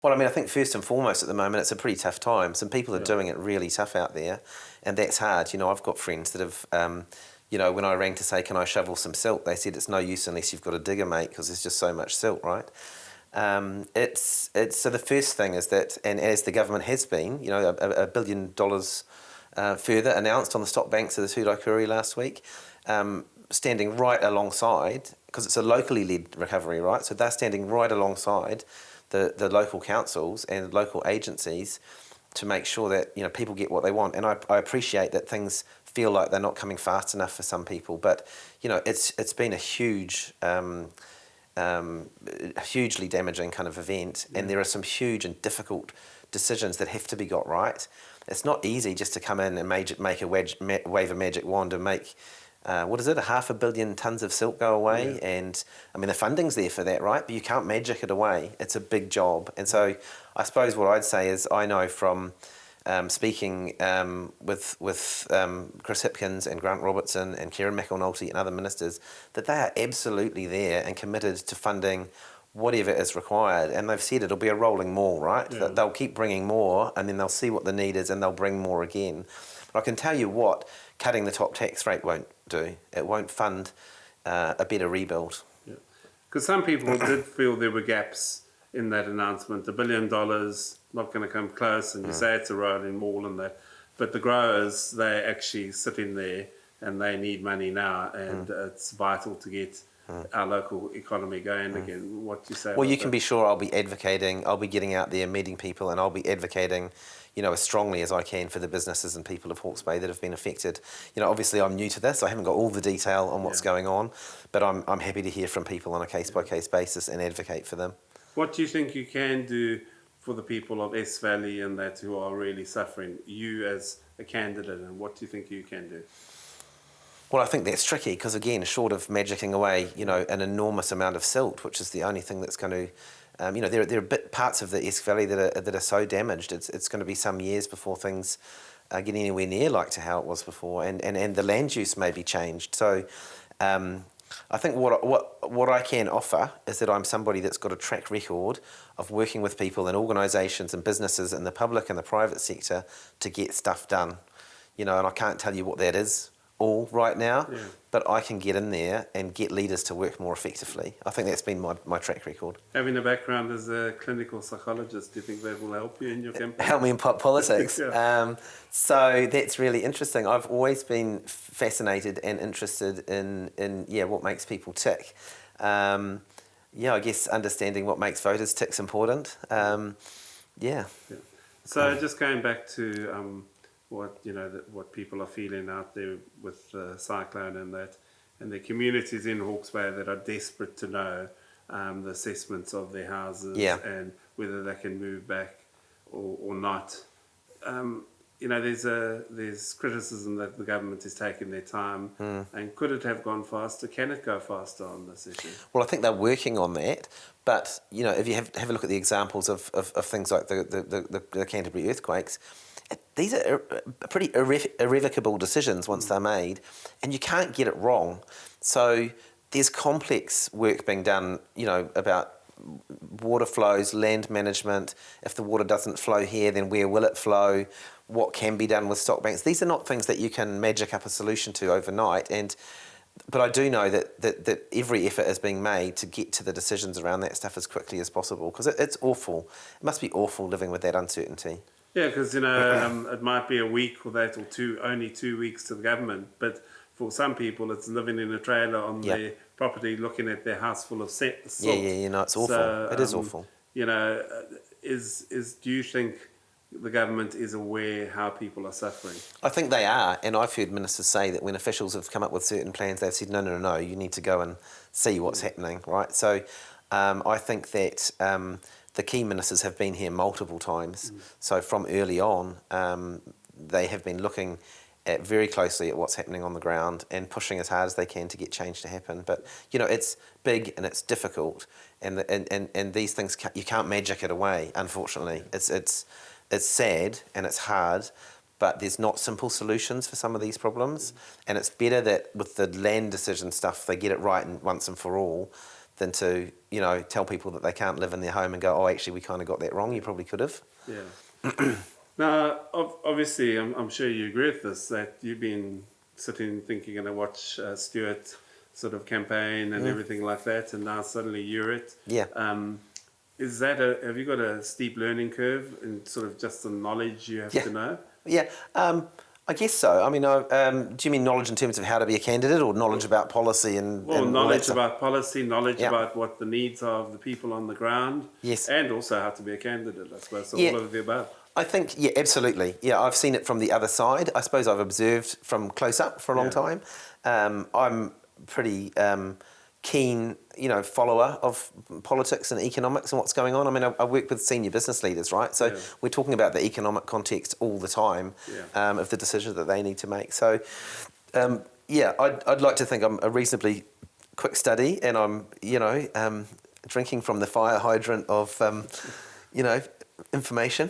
Well, I mean, I think first and foremost at the moment, it's a pretty tough time. Some people are Yeah. doing it really tough out there, and that's hard. I've got friends that have, when I rang to say, can I shovel some silt, they said it's no use unless you've got a digger, mate, because there's just so much silt, right? So the first thing is that, and as the government has been, $1 billion further announced on the stock banks of the Tūraukuri last week, standing right alongside, because it's a locally led recovery, right? So they're standing right alongside the local councils and local agencies to make sure that people get what they want. And I appreciate that things feel like they're not coming fast enough for some people, but it's been a hugely damaging kind of event, and there are some huge and difficult decisions that have to be got right. It's not easy just to come in and wave a magic wand and make, 500 million tonnes of silt go away? Yeah. And I mean, the funding's there for that, right? But you can't magic it away. It's a big job. And so I suppose what I'd say is I know from speaking with Chris Hipkins and Grant Robertson and Kieran McAnulty and other ministers, that they are absolutely there and committed to funding whatever is required. And they've said it'll be a rolling maul, right? Yeah. They'll keep bringing more, and then they'll see what the need is and they'll bring more again. But I can tell you what, cutting the top tax rate won't do. It won't fund a better rebuild. Yeah. Because some people did feel there were gaps in that announcement. $1 billion, not going to come close, and you say it's a rolling maul and that. But the growers, they're actually sitting there and they need money now, and it's vital to get our local economy going again. What do you say? Well, you about can that? be sure I'll be advocating, I'll be getting out there, meeting people, and I'll be advocating, as strongly as I can for the businesses and people of Hawke's Bay that have been affected. Obviously I'm new to this, I haven't got all the detail on what's going on, but I'm happy to hear from people on a case-by-case basis and advocate for them. What do you think you can do for the people of S Valley and that who are really suffering? You as a candidate, and what do you think you can do? Well, I think that's tricky because, again, short of magicking away, an enormous amount of silt, which is the only thing that's going to, there are parts of the Esk Valley that are so damaged. It's going to be some years before things get anywhere near like to how it was before, and the land use may be changed. So, I think what I can offer is that I'm somebody that's got a track record of working with people and organisations and businesses in the public and the private sector to get stuff done. And I can't tell you what that is all right now, but I can get in there and get leaders to work more effectively. I think that's been my track record. Having a background as a clinical psychologist, do you think that will help you in your campaign? Help me in politics. Yeah. So that's really interesting. I've always been fascinated and interested in what makes people tick. I guess understanding what makes voters tick is important. So just going back to what people are feeling out there with the cyclone and that, and the communities in Hawke's Bay that are desperate to know the assessments of their houses and whether they can move back or not. There's criticism that the government is taking their time, and could it have gone faster? Can it go faster on this issue? Well, I think they're working on that, but if you have a look at the examples of things like the Canterbury earthquakes, these are pretty irrevocable decisions once they're made, and you can't get it wrong. So there's complex work being done, about water flows, land management. If the water doesn't flow here, then where will it flow? What can be done with stock banks? These are not things that you can magic up a solution to overnight. But I do know that every effort is being made to get to the decisions around that stuff as quickly as possible, because it's awful. It must be awful living with that uncertainty. Yeah, because it might be a week or that, or only 2 weeks to the government, but for some people it's living in a trailer on their property, looking at their house full of silt. It's awful. So, it is awful. Do you think the government is aware how people are suffering? I think they are, and I've heard ministers say that when officials have come up with certain plans, they've said, no, you need to go and see what's happening, right? So I think that the key ministers have been here multiple times. So from early on, they have been looking very closely at what's happening on the ground and pushing as hard as they can to get change to happen. But it's big and it's difficult, and these things you can't magic it away. Unfortunately, it's sad and it's hard, but there's not simple solutions for some of these problems. And it's better that with the land decision stuff they get it right once and for all, than to, tell people that they can't live in their home and go, oh, actually, we kind of got that wrong. You probably could have. Yeah. Now, obviously, I'm sure you agree with this, that you've been sitting thinking and I watch Stuart sort of campaign and everything like that, and now suddenly you're it. Yeah. Is that have you got a steep learning curve in sort of just the knowledge you have to know? Yeah. I guess so. I mean, do you mean knowledge in terms of how to be a candidate, or knowledge about policy and Well, and knowledge about policy, knowledge Yeah. about what the needs are of the people on the ground, Yes. and also how to be a candidate, I suppose, so Yeah. all of the above. I think, yeah, absolutely. Yeah, I've seen it from the other side. I suppose I've observed from close up for a long time. I'm pretty keen, follower of politics and economics and what's going on. I mean, I work with senior business leaders, right? So we're talking about the economic context all the time of the decisions that they need to make. So, I'd like to think I'm a reasonably quick study, and I'm, drinking from the fire hydrant of, information.